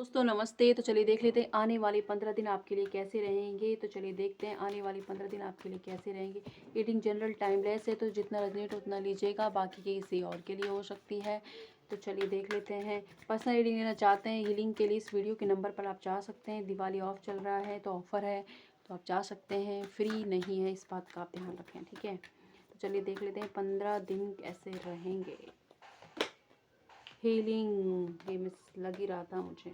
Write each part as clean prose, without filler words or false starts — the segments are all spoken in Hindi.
दोस्तों नमस्ते। तो चलिए देख लेते हैं आने वाले 15 दिन आपके लिए कैसे रहेंगे। तो चलिए देखते हैं आने वाले 15 दिन आपके लिए कैसे रहेंगे। रीडिंग जनरल टाइमलेस है, तो जितना रेजोनेट उतना लीजिएगा, बाकी के किसी और के लिए हो सकती है। तो चलिए देख लेते हैं। पर्सनल रीडिंग लेना चाहते हैं हीलिंग के लिए, इस वीडियो के नंबर पर आप जा सकते हैं। दिवाली ऑफ चल रहा है तो ऑफ़र है, तो आप जा सकते हैं। फ्री नहीं है, इस बात का आप ध्यान रखें, ठीक है। तो चलिए देख लेते हैं 15 दिन कैसे रहेंगे। हीलिंग ये मिस लग ही रहा था मुझे।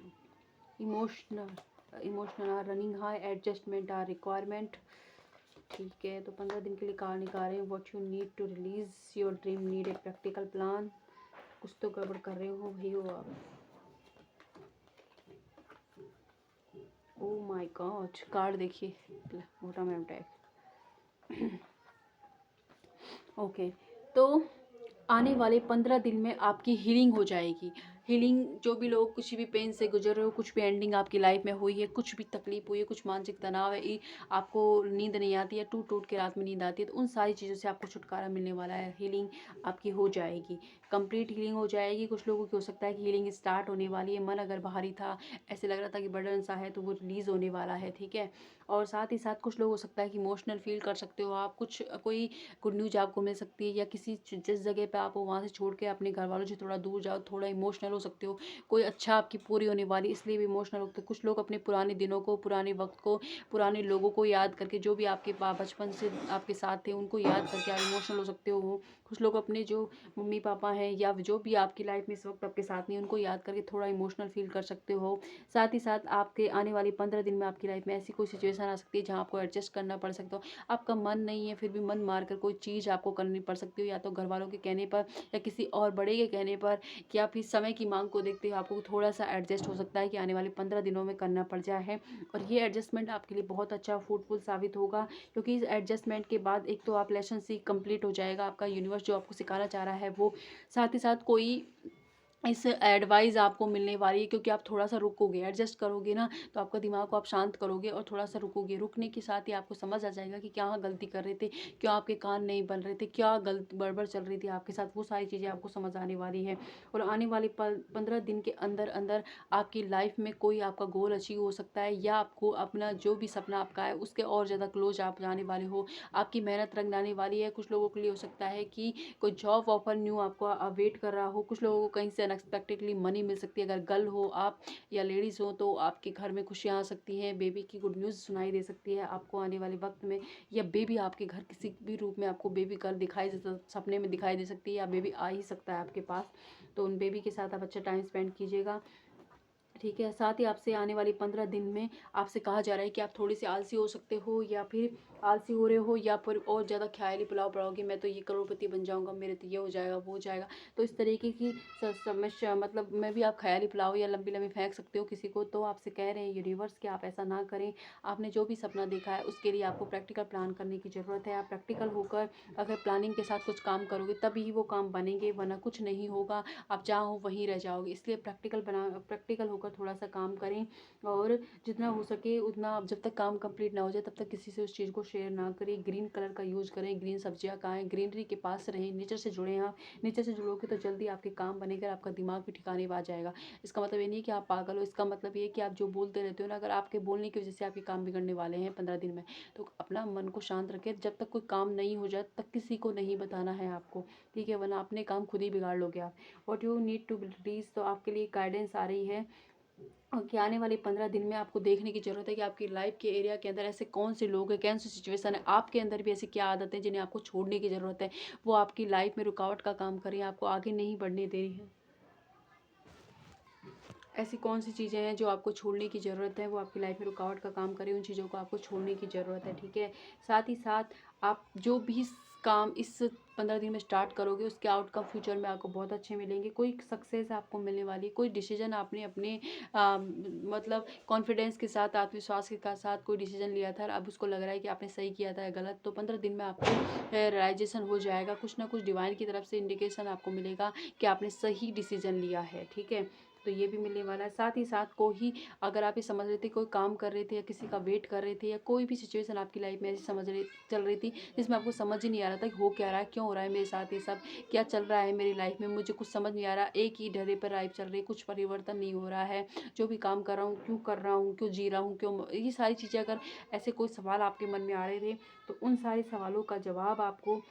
Emotional are running high, adjustment are requirement. ठीक है, तो 15 दिन के लिए कार्ड निकाल रहे हैं। What you need to release your dream, need a practical plan. कुछ तो गड़बड़ कर रहे हो भाई हो आप। ओ माय गॉड, कार्ड देखिए, मोटा मैम टैग। ओके, तो आने वाले 15 दिन में आपकी हीलिंग हो जाएगी। हीलिंग, जो भी लोग कुछ भी पेन से गुजर रहे हो, कुछ भी एंडिंग आपकी लाइफ में हुई है, कुछ भी तकलीफ हुई है, कुछ मानसिक तनाव है, आपको नींद नहीं आती है, टूट टूट के रात में नींद आती है, तो उन सारी चीज़ों से आपको छुटकारा मिलने वाला है। हीलिंग आपकी हो जाएगी, कंप्लीट हीलिंग हो जाएगी। कुछ लोगों की हो सकता है कि हीलिंग स्टार्ट होने वाली है। मन अगर भारी था, ऐसे लग रहा था कि बर्डन सा है, तो वो रिलीज़ होने वाला है, ठीक है। और साथ ही साथ कुछ लोग हो सकता है कि इमोशनल फील कर सकते हो आप, कुछ कोई गुड न्यूज़ आपको मिल सकती है, या किसी जिस जगह पे आप हो वहाँ से छोड़ के अपने घर वालों से थोड़ा दूर जाओ, थोड़ा इमोशनल हो सकते हो। कोई अच्छा आपकी पूरी होने वाली, इसलिए भी इमोशनल होते हो। कुछ लोग अपने पुराने दिनों को, पुराने वक्त को, पुराने लोगों को याद करके, जो भी आपके बचपन से आपके साथ थे उनको याद करके आप इमोशनल हो सकते हो। कुछ लोग अपने जो मम्मी पापा हैं या जो भी आपकी लाइफ में इस वक्त आपके साथ नहीं, उनको याद करके थोड़ा इमोशनल फील कर सकते हो। साथ ही साथ आपके आने वाली 15 दिन में आपकी लाइफ में ऐसी कोई सिचुएशन आ सकती है जहाँ आपको एडजस्ट करना पड़ सकता हो। आपका मन नहीं है, फिर भी मन मार कर कोई चीज़ आपको करनी पड़ सकती हो, या तो घर वालों के कहने पर, या किसी और बड़े के कहने पर, या फिर समय की मांग को देखते हुए आपको थोड़ा सा एडजस्ट हो सकता है कि आने वाले 15 दिनों में करना पड़ जाए है। और ये एडजस्टमेंट आपके लिए बहुत अच्छा फ्रूटफुल साबित होगा, क्योंकि इस एडजस्टमेंट के बाद एक तो आप लेसन सीख कंप्लीट हो जाएगा, आपका यूनिवर्स जो आपको सिखाना चाह रहा है वो। साथ ही साथ कोई इस एडवाइस आपको मिलने वाली है, क्योंकि आप थोड़ा सा रुकोगे, एडजस्ट करोगे ना, तो आपका दिमाग को आप शांत करोगे और थोड़ा सा रुकोगे। रुकने के साथ ही आपको समझ आ जाएगा कि क्या गलती कर रहे थे, क्यों आपके कान नहीं बन रहे थे, क्या गलत गड़बड़ चल रही थी आपके साथ, वो सारी चीज़ें आपको समझ आने वाली है। और आने वाले 15 दिन के अंदर अंदर आपकी लाइफ में कोई आपका गोल अचीव हो सकता है, या आपको अपना जो भी सपना आपका है उसके और ज़्यादा क्लोज आप जाने वाले हो। आपकी मेहनत रंग लाने वाली है। कुछ लोगों के लिए हो सकता है कि कोई जॉब ऑफर न्यू आपको वेट कर रहा हो। कुछ लोगों को कहीं से अनएक्सपेक्टेडली मनी मिल सकती है। अगर गर्ल हो आप या लेडीज़ हो, तो आपके घर में खुशियाँ आ सकती हैं। बेबी की गुड न्यूज़ सुनाई दे सकती है आपको आने वाले वक्त में, या बेबी आपके घर किसी भी रूप में आपको बेबी गर्ल दिखाई दे, सपने में दिखाई दे सकती है, या बेबी आ ही सकता है आपके पास। तो उन बेबी के साथ आप अच्छा टाइम स्पेंड कीजिएगा, ठीक है। साथ ही आपसे आने वाले 15 दिन में आपसे कहा जा रहा है कि आप थोड़े से आलसी हो सकते हो, या फिर आलसी हो रहे हो, या फिर और ज़्यादा ख्याली पुलाव पड़ोगे, मैं तो ये करोड़पति बन जाऊंगा, मेरे तो ये हो जाएगा वो हो जाएगा। तो इस तरीके की समस्या, मतलब मैं भी, आप ख्याली पुलाव या लंबी लंबी फेंक सकते हो किसी को। तो आपसे कह रहे हैं यूनिवर्स कि आप ऐसा ना करें। आपने जो भी सपना देखा है उसके लिए आपको प्रैक्टिकल प्लान करने की ज़रूरत है। आप प्रैक्टिकल होकर अगर प्लानिंग के साथ कुछ काम करोगे तभी वो काम बनेंगे, वरना कुछ नहीं होगा। आप जहाँ हो वहीं रह जाओगे। इसलिए प्रैक्टिकल होकर थोड़ा सा काम करें, और जितना हो सके उतना, आप जब तक काम कंप्लीट ना हो जाए तब तक किसी से उस चीज़ को शेयर ना करें। ग्रीन कलर का यूज़ करें, ग्रीन सब्जियां खाएं, ग्रीनरी के पास रहें, नेचर से जुड़ें। आप नेचर से जुड़ोगे तो जल्दी आपके काम बनेगा, आपका दिमाग भी ठिकाने आ जाएगा। इसका मतलब ये नहीं कि आप पागल हो, इसका मतलब ये कि आप जो बोलते रहते हो ना, अगर आपके बोलने की वजह से आपके काम बिगड़ने वाले हैं 15 दिन में, तो अपना मन को शांत रखें। जब तक कोई काम नहीं हो जाए तक किसी को नहीं बताना है आपको, ठीक है, वरना अपने काम खुद ही बिगाड़ लोगे आप। What you need to release, तो आपके लिए गाइडेंस आ रही है कि आने वाले 15 दिन में आपको देखने की ज़रूरत है कि आपकी लाइफ के एरिया के अंदर ऐसे कौन से लोग हैं, कौन सी सिचुएशन है, आपके अंदर भी ऐसी क्या आदतें हैं जिन्हें आपको छोड़ने की ज़रूरत है। वो आपकी लाइफ में रुकावट का काम करें, आपको आगे नहीं बढ़ने दे रही हैं। ऐसी कौन सी चीज़ें हैं जो आपको छोड़ने की ज़रूरत है, वो आपकी लाइफ में रुकावट का काम करें, उन चीज़ों को आपको छोड़ने की ज़रूरत है, ठीक है। साथ ही साथ आप जो भी काम इस 15 दिन में स्टार्ट करोगे उसके आउटकम फ्यूचर में आपको बहुत अच्छे मिलेंगे। कोई सक्सेस आपको मिलने वाली है, कोई डिसीजन आपने अपने मतलब कॉन्फिडेंस के साथ, आत्मविश्वास के साथ कोई डिसीजन लिया था, अब उसको लग रहा है कि आपने सही किया था या गलत, तो 15 दिन में आपको रियलाइजेशन हो जाएगा। कुछ ना कुछ डिवाइन की तरफ से इंडिकेशन आपको मिलेगा कि आपने सही डिसीजन लिया है, ठीक है। तो ये भी मिलने वाला है। साथ ही साथ कोई, अगर आप ये समझ रहे थे कोई काम कर रहे थे या किसी का वेट कर रहे थे, या कोई भी सिचुएशन आपकी लाइफ में ऐसी चल रही थी जिसमें आपको समझ ही नहीं आ रहा था कि हो क्या रहा है, क्यों हो रहा है मेरे साथ ये सब, क्या चल रहा है मेरी लाइफ में, मुझे कुछ समझ नहीं आ रहा, एक ही ढर्रे पर लाइफ चल रही है, कुछ परिवर्तन नहीं हो रहा है, जो भी काम कर रहा हूँ क्यों कर रहा हूँ, क्यों जी रहा हूँ, क्यों, ये सारी चीज़ें, अगर ऐसे कोई सवाल आपके मन में आ रहे थे तो उन सारे सवालों का जवाब आपको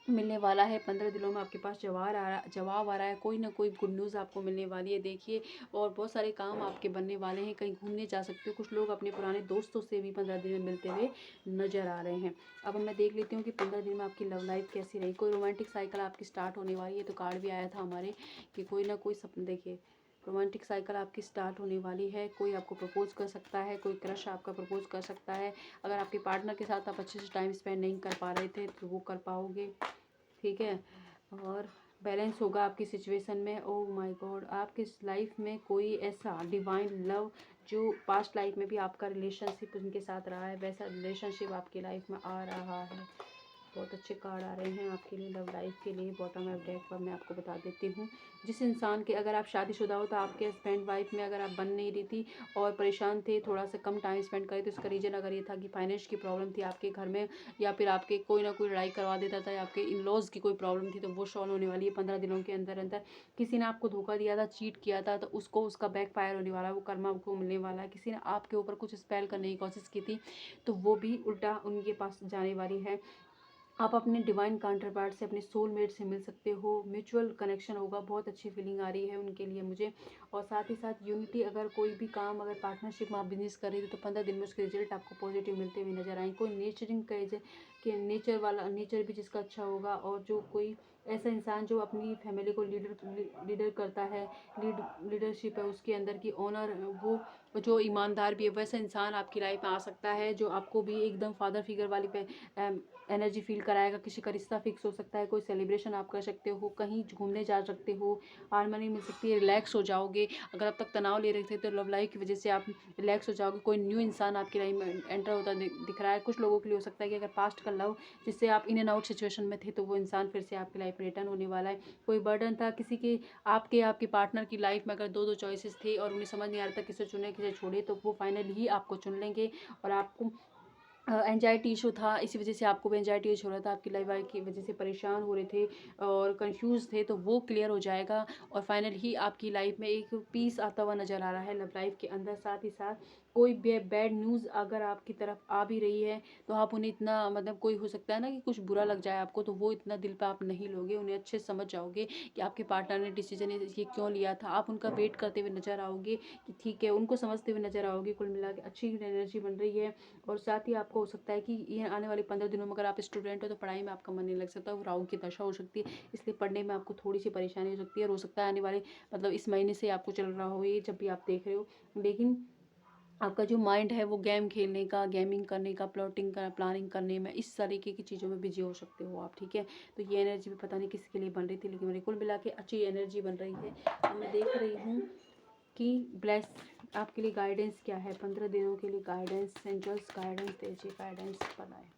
मिलने वाला है। 15 दिनों में आपके पास जवाब आ रहा है, कोई ना कोई गुड न्यूज़ आपको मिलने वाली है, देखिए। और बहुत सारे काम आपके बनने वाले हैं, कहीं घूमने जा सकते हो, कुछ लोग अपने पुराने दोस्तों से भी 15 दिन में मिलते हुए नजर आ रहे हैं। अब मैं देख लेती हूँ कि 15 दिन में आपकी लव लाइफ कैसी रही। कोई रोमांटिक साइकिल आपकी स्टार्ट होने वाली है, तो कार्ड भी आया था हमारे कि कोई ना कोई सपना, देखिए रोमांटिक साइकिल आपकी स्टार्ट होने वाली है। कोई आपको प्रपोज कर सकता है, कोई क्रश आपका प्रपोज कर सकता है। अगर आपके पार्टनर के साथ आप अच्छे से टाइम स्पेंड नहीं कर पा रहे थे तो वो कर पाओगे, ठीक है। और बैलेंस होगा आपकी सिचुएशन में। ओह माय गॉड, आपकी लाइफ में कोई ऐसा डिवाइन लव जो पास्ट लाइफ में भी आपका रिलेशनशिप उनके साथ रहा है, वैसा रिलेशनशिप आपकी लाइफ में आ रहा है। बहुत अच्छे कार्ड आ रहे हैं आपके लिए लव लाइफ के लिए। बॉटम ऑफ डेक पर मैं आपको बता देती हूँ, जिस इंसान के, अगर आप शादीशुदा हो तो आपके हस्बैंड वाइफ में अगर आप बन नहीं रही थी और परेशान थे, थोड़ा सा कम टाइम स्पेंड करे, तो इसका रीज़न अगर ये था कि फाइनेंस की प्रॉब्लम थी आपके घर में, या फिर आपके कोई ना कोई लड़ाई करवा देता था, या आपके इन लॉज की कोई प्रॉब्लम थी, तो वो सॉल्व होने वाली है 15 दिनों के अंदर अंदर। किसी ने आपको धोखा दिया था, चीट किया था, तो उसको उसका बैक फायर होने वाला है, वो कर्मा आपको मिलने वाला है। किसी ने आपके ऊपर कुछ स्पेल करने की कोशिश की थी, तो वो भी उल्टा उनके पास जाने वाली है। आप अपने डिवाइन काउंटर पार्ट से, अपने सोलमेट से मिल सकते हो, म्यूचुअल कनेक्शन होगा, बहुत अच्छी फीलिंग आ रही है उनके लिए मुझे। और साथ ही साथ यूनिटी, अगर कोई भी काम, अगर पार्टनरशिप में आप बिजनेस कर रहे थे तो 15 दिन में उसके रिजल्ट आपको पॉजिटिव मिलते हुए नजर आए। कोई नेचरिंग के नेचर वाला, नेचर भी जिसका अच्छा होगा, और जो कोई ऐसा इंसान जो अपनी फैमिली को लीडर करता है, लीडरशिप है उसके अंदर की, ओनर, वो जो ईमानदार भी है, वैसा इंसान आपकी लाइफ में आ सकता है, जो आपको भी एकदम फादर फिगर वाली पे एनर्जी फील कराएगा। किसी का रिश्ता फिक्स हो सकता है, कोई सेलिब्रेशन आप कर सकते हो, कहीं घूमने जा सकते हो, हारमोनी मिल सकती है, रिलैक्स हो जाओगे। अगर अब तक तनाव ले रहे थे तो लव लाइफ की वजह से आप रिलैक्स हो जाओगे। कोई न्यू इंसान आपकी लाइफ में एंटर होता दिख रहा है। कुछ लोगों के लिए हो सकता है कि अगर पास्ट का लव जिससे आप इन एंड आउट सिचुएशन में थे, तो वो इंसान फिर से आपकी लाइफ में रिटर्न होने वाला है। कोई बर्डन था किसी के, आपके पार्टनर की लाइफ में अगर दो दो चॉइसेस थे और उन्हें समझ नहीं आ रहा था किसे चुने किसे छोड़े, तो वो फाइनली ही आपको चुन लेंगे। और आपको एंजाइटी इशू था, इसी वजह से आपको भी एंजाइटी इशू हो रहा था, आपकी लाइफ की वजह से परेशान हो रहे थे और कंफ्यूज थे, तो वो क्लियर हो जाएगा। और फाइनल ही आपकी लाइफ में एक पीस आता हुआ नज़र आ रहा है लव लाइफ के अंदर। साथ ही साथ कोई बैड न्यूज़ अगर आपकी तरफ आ भी रही है, तो आप उन्हें इतना, मतलब कोई हो सकता है ना कि कुछ बुरा लग जाए आपको, तो वो इतना दिल पे आप नहीं लोगे, उन्हें अच्छे से समझ जाओगे कि आपके पार्टनर ने डिसीजन ये क्यों लिया था। आप उनका वेट करते हुए नजर आओगे कि ठीक है, उनको समझते हुए नजर आओगे। कुल मिला के अच्छी एनर्जी बन रही है। और साथ ही आपको हो सकता है कि ये आने वाले 15 दिनों में अगर आप स्टूडेंट हो तो पढ़ाई में आपका मन नहीं लग सकता, वो राहु की दशा हो सकती है, इसलिए पढ़ने में आपको थोड़ी सी परेशानी हो सकती है। और हो सकता है आने वाले, मतलब इस महीने से आपको चल रहा हो ये, जब भी आप देख रहे हो, लेकिन आपका जो माइंड है वो गेम खेलने का, गेमिंग करने का, प्लॉटिंग का, प्लानिंग करने में, इस तरीके की चीज़ों में बिजी हो सकते हो आप, ठीक है। तो ये एनर्जी भी पता नहीं किसके लिए बन रही थी, लेकिन मेरे कुल मिला के अच्छी एनर्जी बन रही है। अब मैं देख रही हूँ कि ब्लेस आपके लिए गाइडेंस क्या है 15 दिनों के लिए। गाइडेंस, एंजल्स गाइडेंस दीजिए, गाइडेंस बनाए।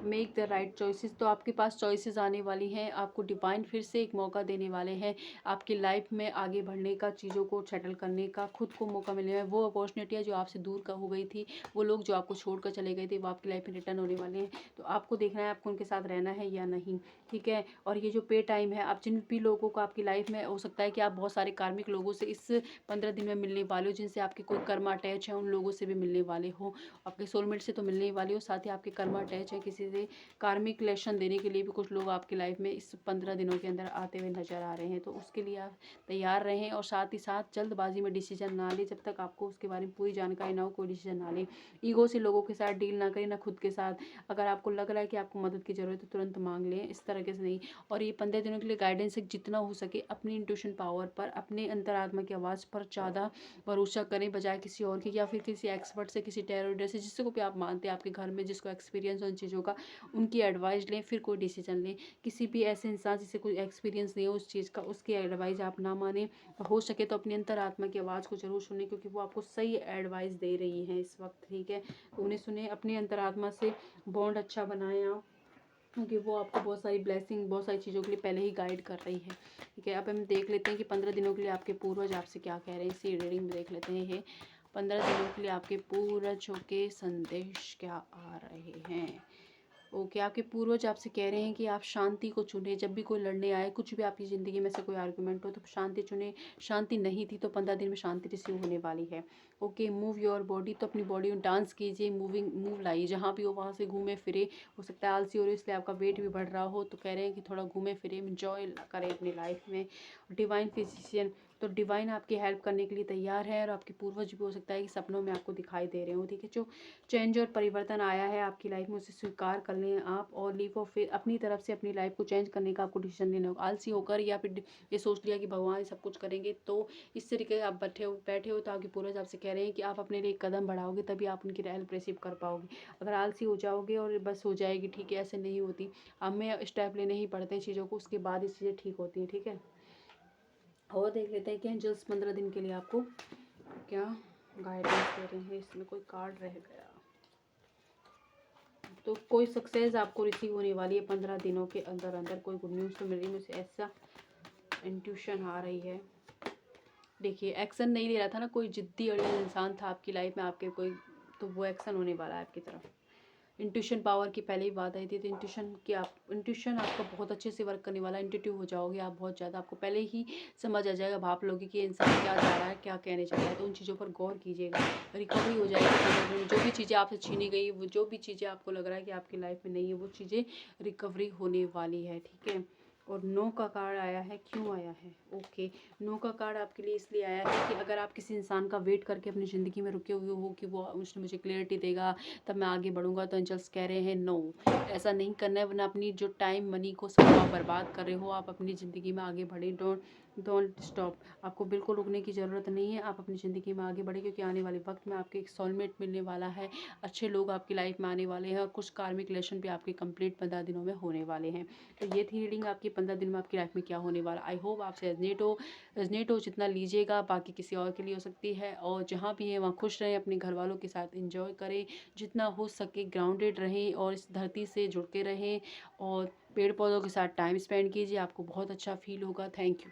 मेक द राइट चॉइसेस, तो आपके पास चॉइसेस आने वाली हैं। आपको डिवाइन फिर से एक मौका देने वाले हैं आपकी लाइफ में आगे बढ़ने का, चीज़ों को सेटल करने का, खुद को मौका मिलने में। वो अपॉर्चुनिटी है जो आपसे दूर का हो गई थी, वो लोग जो आपको छोड़कर चले गए थे, वो आपकी लाइफ में रिटर्न होने वाले हैं। तो आपको देखना है आपको उनके साथ रहना है या नहीं, ठीक है। और ये जो पे टाइम है, आप जिन भी लोगों को आपकी लाइफ में, हो सकता है कि आप बहुत सारे कार्मिक लोगों से इस 15 दिन में मिलने वाले हो, जिनसे आपके कोई कर्म अटैच है, उन लोगों से भी मिलने वाले हो। आपके सोलमेट से तो मिलने ही वाले हो, साथ ही आपके कर्म अटैच है किसी से, कार्मिक लेसन देने के लिए भी कुछ लोग आपकी लाइफ में इस 15 दिनों के अंदर आते हुए नजर आ रहे हैं। तो उसके लिए आप तैयार रहें। और साथ ही साथ जल्दबाजी में डिसीजन ना लें, जब तक आपको उसके बारे में पूरी जानकारी ना हो, कोई डिसीजन ना लें। ईगो से लोगों के साथ डील ना करें, ना खुद के साथ। अगर आपको लग रहा है कि आपको मदद की जरूरत है, तुरंत मांग लें, इस तरीके से नहीं। और ये 15 दिनों के लिए गाइडेंस है, जितना हो सके अपनी इंट्यूशन पावर पर, अपने अंतरात्मा की आवाज़ पर ज़्यादा भरोसा करें, बजाय किसी और की, या फिर किसी एक्सपर्ट से, किसी टेरर से, जिसको भी आप मानते हैं आपके घर में, जिसको एक्सपीरियंस उन चीज़ों का, उनकी एडवाइस लें, फिर कोई डिसीजन लें। किसी भी ऐसे इंसान जिसे कोई एक्सपीरियंस नहीं हो उस चीज़ का, उसकी एडवाइस आप ना माने। हो सके तो अपनी अंतरात्मा की आवाज़ को जरूर सुने, क्योंकि वो आपको सही एडवाइस दे रही हैं इस वक्त, ठीक है। तो उन्हें सुने, अपनी अंतरात्मा से बॉन्ड अच्छा बनाएं आप। क्योंकि वो आपको बहुत सारी ब्लेसिंग, बहुत सारी चीज़ों के लिए पहले ही गाइड कर रही है। ठीक है, अब हम देख लेते हैं कि 15 दिनों के लिए आपके पूर्वज आपसे क्या कह रहे हैं। इसी रीडिंग में देख लेते हैं ये 15 दिनों के लिए आपके पूर्वजों के संदेश क्या आ रहे हैं। ओके, आपके पूर्वज आपसे कह रहे हैं कि आप शांति को चुनें। जब भी कोई लड़ने आए, कुछ भी आपकी ज़िंदगी में से कोई आर्गुमेंट हो, तो शांति चुनें। शांति नहीं थी तो 15 दिन में शांति रिसीव होने वाली है। ओके, मूव योर बॉडी, तो अपनी बॉडी में डांस कीजिए, मूव लाइए, जहाँ भी हो वहाँ से घूमे फिरे। हो सकता है आलसी हो रही हो इसलिए आपका वेट भी बढ़ रहा हो, तो कह रहे हैं कि थोड़ा घूमे फिरे, इंजॉय करें अपनी लाइफ में। डिवाइन फिजिशियन, तो डिवाइन आपकी हेल्प करने के लिए तैयार है, और आपके पूर्वज भी हो सकता है कि सपनों में आपको दिखाई दे रहे हो। ठीक है, जो चेंज और परिवर्तन आया है आपकी लाइफ में, उसे स्वीकार कर लें आप और लीव और फिर अपनी तरफ से अपनी लाइफ को चेंज करने का आपको डिसीजन लेना होगा। आलसी होकर या फिर ये सोच लिया कि भगवान ये सब कुछ करेंगे, तो इस तरीके आप बैठे हो तो आपके पूर्वज आपसे कह रहे हैं कि आप अपने लिए एक कदम बढ़ाओगे, तभी आप उनकी हेल्प रिसीव कर पाओगे। अगर आलसी हो जाओगे और बस हो जाएगी, ठीक है, ऐसे नहीं होती। हमें स्टेप लेने ही पड़ते हैं चीज़ों को, उसके बाद ही चीज़ें ठीक होती हैं। ठीक है, और देख लेते हैं कि एंजल्स 15 दिन के लिए आपको क्या गाइडेंस दे रहे हैं। इसमें कोई कार्ड रह गया, तो कोई सक्सेस आपको रिसीव होने वाली है 15 दिनों के अंदर अंदर। कोई गुड न्यूज़ तो मिल रही है, मुझे ऐसा इंट्यूशन आ रही है। देखिए, एक्शन नहीं ले रहा था ना, कोई जिद्दी अड़ियल इंसान था आपकी लाइफ में आपके कोई, तो वो एक्शन होने वाला है आपकी तरफ। इंट्यूशन पावर की पहले ही बात आई थी, तो इंट्यूशन आपका बहुत अच्छे से वर्क करने वाला है। इंट्यूटिव हो जाओगे आप बहुत ज़्यादा, आपको पहले ही समझ आ जाएगा, भाप लोगे कि इंसान क्या चाह रहा है, क्या कहने चाह रहा है, तो उन चीज़ों पर गौर कीजिएगा। रिकवरी हो जाएगी, जो भी चीज़ें आपसे छीनी गई, वो जो भी चीज़ें आपको लग रहा है कि आपकी लाइफ में नहीं है, वो चीज़ें रिकवरी होने वाली है। ठीक है, और नो का कार्ड आया है, क्यों आया है? ओके, नो का कार्ड आपके लिए इसलिए आया है कि अगर आप किसी इंसान का वेट करके अपनी ज़िंदगी में रुके हुए हो कि वो उसने मुझे क्लियरिटी देगा तब मैं आगे बढ़ूंगा, तो एंजल्स कह रहे हैं नो, ऐसा नहीं करना है, वरना अपनी जो टाइम मनी को सब आप बर्बाद कर रहे हो। आप अपनी ज़िंदगी में आगे बढ़े, डोंट स्टॉप। आपको बिल्कुल रुकने की ज़रूरत नहीं है, आप अपनी ज़िंदगी में आगे बढ़े, क्योंकि आने वाले वक्त में आपके एक सोलमेट मिलने वाला है, अच्छे लोग आपकी लाइफ में आने वाले हैं, और कुछ कार्मिक रिलेशन भी आपके कंप्लीट 15 दिनों में होने वाले हैं। तो ये थी रीडिंग आपकी 15 दिन में आपकी लाइफ में क्या होने वाला। आई होप आपसे रेजनेट हो, जितना लीजिएगा बाकी किसी और के लिए हो सकती है। और जहाँ भी है वहाँ खुश रहें, अपने घर वालों के साथ इंजॉय करें, जितना हो सके ग्राउंडेड रहें और इस धरती से जुड़ के रहें, और पेड़ पौधों के साथ टाइम स्पेंड कीजिए, आपको बहुत अच्छा फील होगा। Thank you.